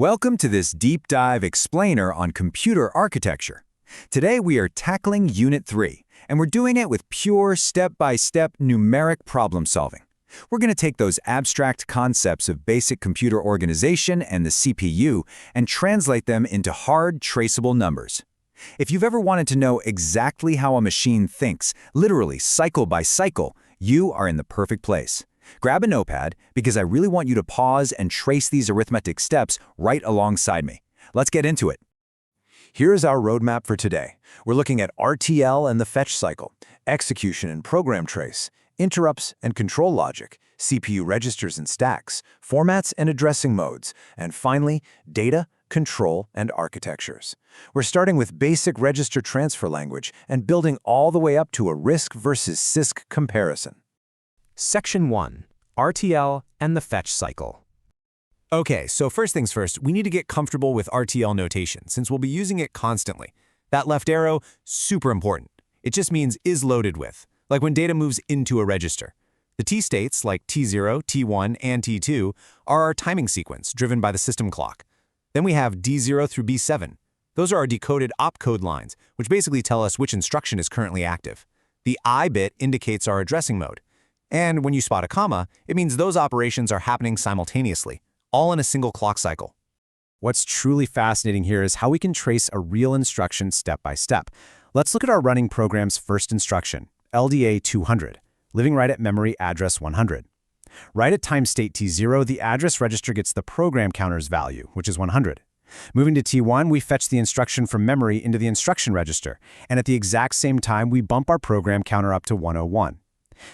Welcome to this deep dive explainer on computer architecture. Today we are tackling Unit 3, and we're doing it with pure step-by-step numeric problem solving. We're going to take those abstract concepts of basic computer organization and the CPU and translate them into hard, traceable numbers. If you've ever wanted to know exactly how a machine thinks, literally cycle by cycle, you are in the perfect place. Grab a notepad, because I really want you to pause and trace these arithmetic steps right alongside me. Let's get into it. Here's our roadmap for today. We're looking at RTL and the fetch cycle, execution and program trace, interrupts and control logic, CPU registers and stacks, formats and addressing modes, and finally, data, control, and architectures. We're starting with basic register transfer language and building all the way up to a RISC versus CISC comparison. Section 1. RTL and the fetch cycle. Okay, so first things first, we need to get comfortable with RTL notation since we'll be using it constantly. That left arrow, super important. It just means is loaded with, like when data moves into a register. The T states, like T0, T1, and T2, are our timing sequence driven by the system clock. Then we have D0 through B7. Those are our decoded opcode lines, which basically tell us which instruction is currently active. The I bit indicates our addressing mode. And when you spot a comma, it means those operations are happening simultaneously, all in a single clock cycle. What's truly fascinating here is how we can trace a real instruction step by step. Let's look at our running program's first instruction, LDA 200, living right at memory address 100. Right at time state T0, the address register gets the program counter's value, which is 100. Moving to T1, we fetch the instruction from memory into the instruction register, and at the exact same time, we bump our program counter up to 101.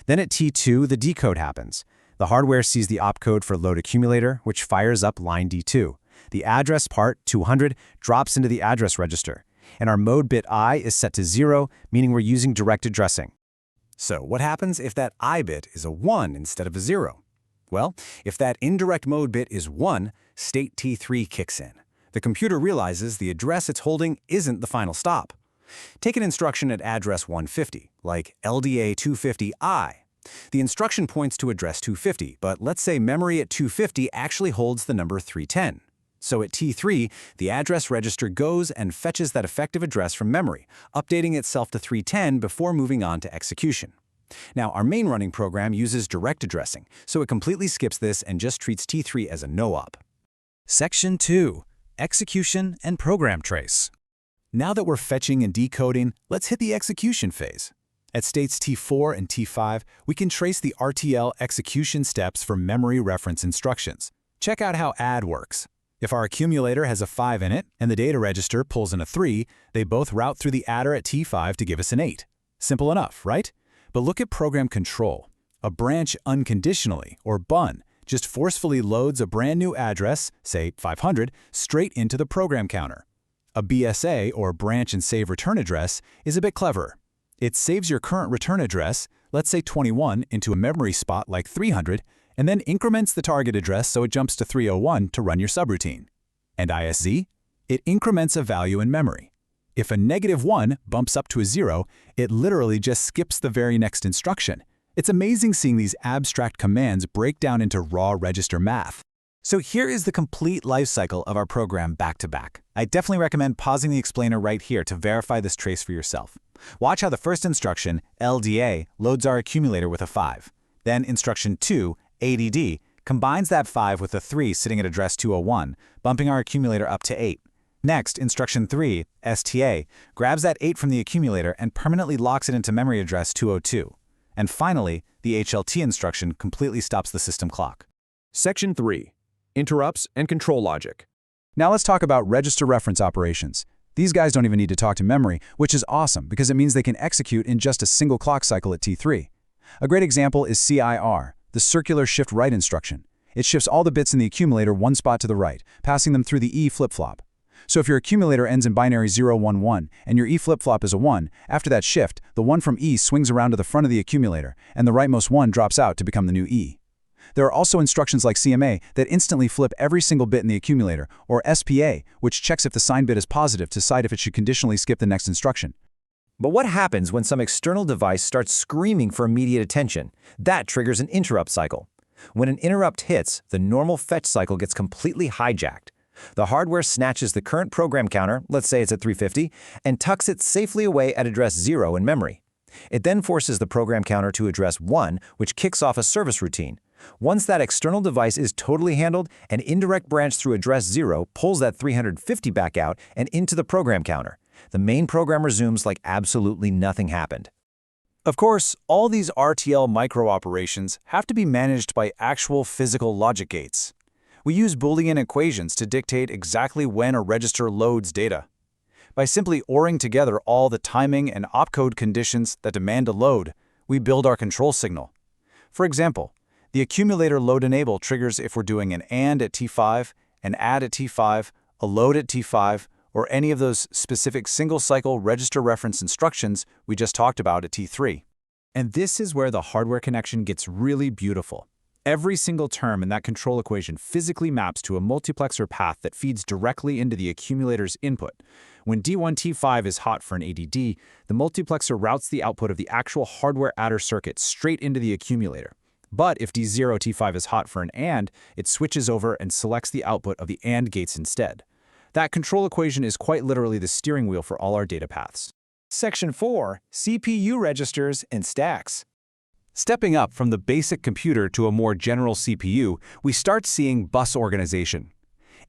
Then at T2, the decode happens. The hardware sees the opcode for load accumulator, which fires up line D2. The address part, 200, drops into the address register, and our mode bit I is set to 0, meaning we're using direct addressing. So what happens if that I bit is a 1 instead of a 0? Well, if that indirect mode bit is 1, state T3 kicks in. The computer realizes the address it's holding isn't the final stop. Take an instruction at address 150, like LDA 250I. The instruction points to address 250, but let's say memory at 250 actually holds the number 310. So at T3, the address register goes and fetches that effective address from memory, updating itself to 310 before moving on to execution. Now, our main running program uses direct addressing, so it completely skips this and just treats T3 as a no-op. Section 2. Execution and program trace. Now that we're fetching and decoding, let's hit the execution phase. At states T4 and T5, we can trace the RTL execution steps for memory reference instructions. Check out how add works. If our accumulator has a 5 in it and the data register pulls in a 3, they both route through the adder at T5 to give us an 8. Simple enough, right? But look at program control. A branch unconditionally, or BUN, just forcefully loads a brand new address, say 500, straight into the program counter. A BSA, or branch and save return address, is a bit cleverer. It saves your current return address, let's say 21, into a memory spot like 300, and then increments the target address so it jumps to 301 to run your subroutine. And ISZ? It increments a value in memory. If a -1 bumps up to a 0, it literally just skips the very next instruction. It's amazing seeing these abstract commands break down into raw register math. So here is the complete life cycle of our program back to back. I definitely recommend pausing the explainer right here to verify this trace for yourself. Watch how the first instruction, LDA, loads our accumulator with a 5. Then instruction 2, ADD, combines that 5 with a 3 sitting at address 201, bumping our accumulator up to 8. Next, instruction 3, STA, grabs that 8 from the accumulator and permanently locks it into memory address 202. And finally, the HLT instruction completely stops the system clock. Section 3. Interrupts and control logic. Now let's talk about register reference operations. These guys don't even need to talk to memory, which is awesome because it means they can execute in just a single clock cycle at T3. A great example is CIR, the circular shift right instruction. It shifts all the bits in the accumulator one spot to the right, passing them through the E flip-flop. So if your accumulator ends in binary 011 and your E flip-flop is a 1, after that shift, the 1 from E swings around to the front of the accumulator, and the rightmost 1 drops out to become the new E. There are also instructions like CMA that instantly flip every single bit in the accumulator, or SPA, which checks if the sign bit is positive to decide if it should conditionally skip the next instruction. But what happens when some external device starts screaming for immediate attention? That triggers an interrupt cycle. When an interrupt hits, the normal fetch cycle gets completely hijacked. The hardware snatches the current program counter, let's say it's at 350, and tucks it safely away at address 0 in memory. It then forces the program counter to address 1, which kicks off a service routine. Once that external device is totally handled, an indirect branch through address 0 pulls that 350 back out and into the program counter. The main program resumes like absolutely nothing happened. Of course, all these RTL micro-operations have to be managed by actual physical logic gates. We use Boolean equations to dictate exactly when a register loads data. By simply ORing together all the timing and opcode conditions that demand a load, we build our control signal. For example, the accumulator load enable triggers if we're doing an AND at T5, an add at T5, a load at T5, or any of those specific single-cycle register reference instructions we just talked about at T3. And this is where the hardware connection gets really beautiful. Every single term in that control equation physically maps to a multiplexer path that feeds directly into the accumulator's input. When D1T5 is hot for an ADD, the multiplexer routes the output of the actual hardware adder circuit straight into the accumulator. But if D0T5 is hot for an AND, it switches over and selects the output of the AND gates instead. That control equation is quite literally the steering wheel for all our data paths. Section 4, CPU registers and stacks. Stepping up from the basic computer to a more general CPU, we start seeing bus organization.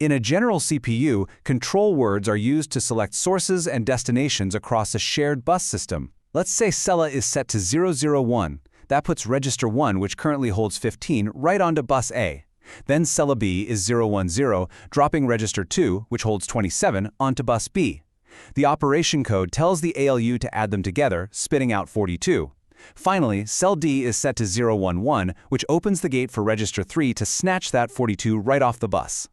In a general CPU, control words are used to select sources and destinations across a shared bus system. Let's say Cella is set to 001. That puts register 1, which currently holds 15, right onto bus A. Then Cella B is 010, dropping register 2, which holds 27, onto bus B. The operation code tells the ALU to add them together, spitting out 42. Finally, cell D is set to 011, which opens the gate for register 3 to snatch that 42 right off the bus.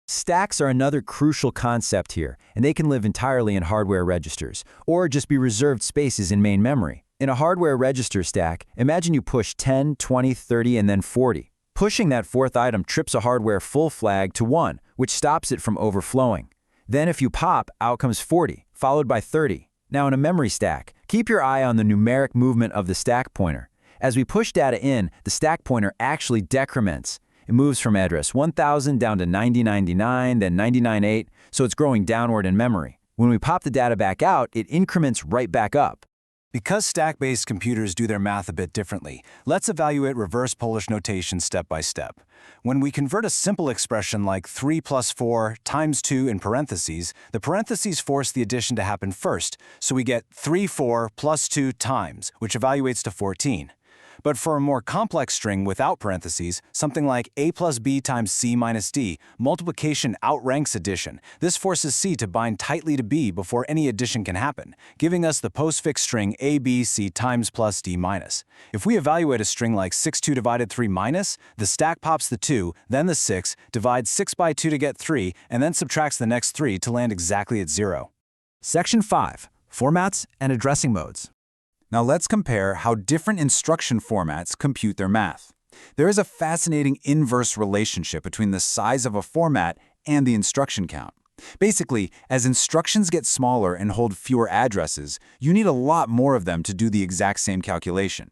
Stacks are another crucial concept here, and they can live entirely in hardware registers, or just be reserved spaces in main memory. In a hardware register stack, imagine you push 10, 20, 30, and then 40. Pushing that fourth item trips a hardware full flag to 1, which stops it from overflowing. Then if you pop, out comes 40, followed by 30. Now in a memory stack, keep your eye on the numeric movement of the stack pointer. As we push data in, the stack pointer actually decrements. It moves from address 1000 down to 9099, then 998, so it's growing downward in memory. When we pop the data back out, it increments right back up. Because stack-based computers do their math a bit differently, let's evaluate reverse Polish notation step by step. When we convert a simple expression like 3 plus 4 times 2 in parentheses, the parentheses force the addition to happen first, so we get 3, 4 plus 2 times, which evaluates to 14. But for a more complex string without parentheses, something like a plus b times c minus d, multiplication outranks addition. This forces c to bind tightly to b before any addition can happen, giving us the postfix string abc times plus d minus. If we evaluate a string like 62 divided 3 minus, the stack pops the 2, then the 6, divides 6 by 2 to get 3, and then subtracts the next 3 to land exactly at 0. Section 5, Formats and Addressing Modes. Now let's compare how different instruction formats compute their math. There is a fascinating inverse relationship between the size of a format and the instruction count. Basically, as instructions get smaller and hold fewer addresses, you need a lot more of them to do the exact same calculation.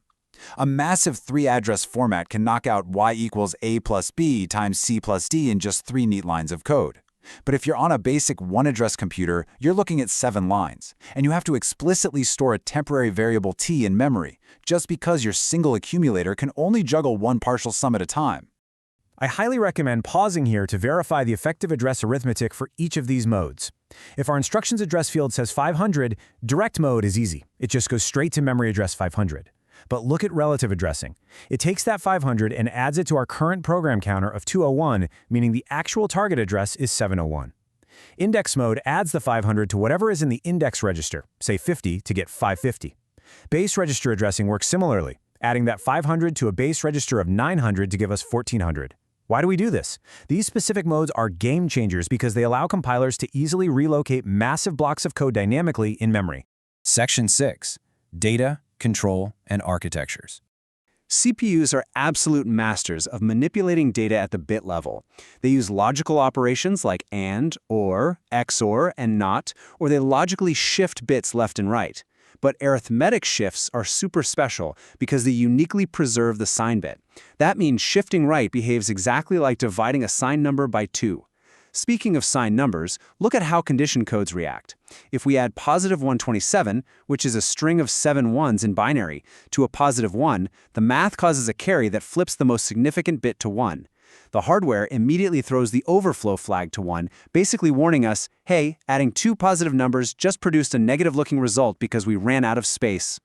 A massive 3-address format can knock out y equals a plus b times c plus d in just 3 neat lines of code. But if you're on a basic 1-address computer, you're looking at 7 lines, and you have to explicitly store a temporary variable t in memory, just because your single accumulator can only juggle one partial sum at a time. I highly recommend pausing here to verify the effective address arithmetic for each of these modes. If our instructions address field says 500, direct mode is easy. It just goes straight to memory address 500. But look at relative addressing. It takes that 500 and adds it to our current program counter of 201, meaning the actual target address is 701. Index mode adds the 500 to whatever is in the index register, say 50, to get 550. Base register addressing works similarly, adding that 500 to a base register of 900 to give us 1400. Why do we do this? These specific modes are game changers because they allow compilers to easily relocate massive blocks of code dynamically in memory. Section 6. Data, Control, and Architectures. CPUs are absolute masters of manipulating data at the bit level. They use logical operations like AND, OR, XOR, and NOT, or they logically shift bits left and right. But arithmetic shifts are super special because they uniquely preserve the sign bit. That means shifting right behaves exactly like dividing a sign number by 2. Speaking of signed numbers, look at how condition codes react. If we add positive 127, which is a string of 7 ones in binary, to a positive 1, the math causes a carry that flips the most significant bit to 1. The hardware immediately throws the overflow flag to 1, basically warning us, hey, adding 2 positive numbers just produced a negative-looking result because we ran out of space.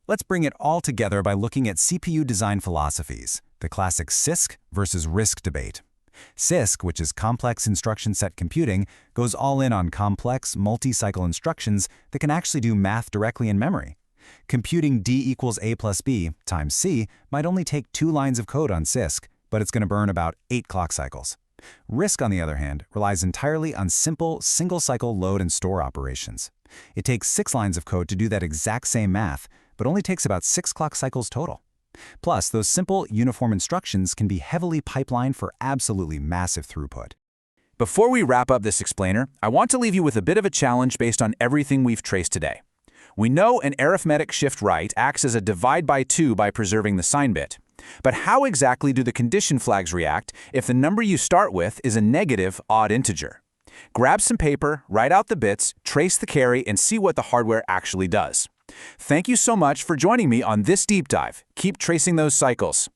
Let's bring it all together by looking at CPU design philosophies, the classic CISC versus RISC debate. CISC, which is complex instruction set computing, goes all in on complex, multi-cycle instructions that can actually do math directly in memory. Computing D equals A plus B times C might only take 2 lines of code on CISC, but it's going to burn about 8 clock cycles. RISC, on the other hand, relies entirely on simple, single-cycle load and store operations. It takes 6 lines of code to do that exact same math, but only takes about 6 clock cycles total. Plus, those simple, uniform instructions can be heavily pipelined for absolutely massive throughput. Before we wrap up this explainer, I want to leave you with a bit of a challenge based on everything we've traced today. We know an arithmetic shift right acts as a divide by 2 by preserving the sign bit. But how exactly do the condition flags react if the number you start with is a negative odd integer? Grab some paper, write out the bits, trace the carry, and see what the hardware actually does. Thank you so much for joining me on this deep dive. Keep tracing those cycles.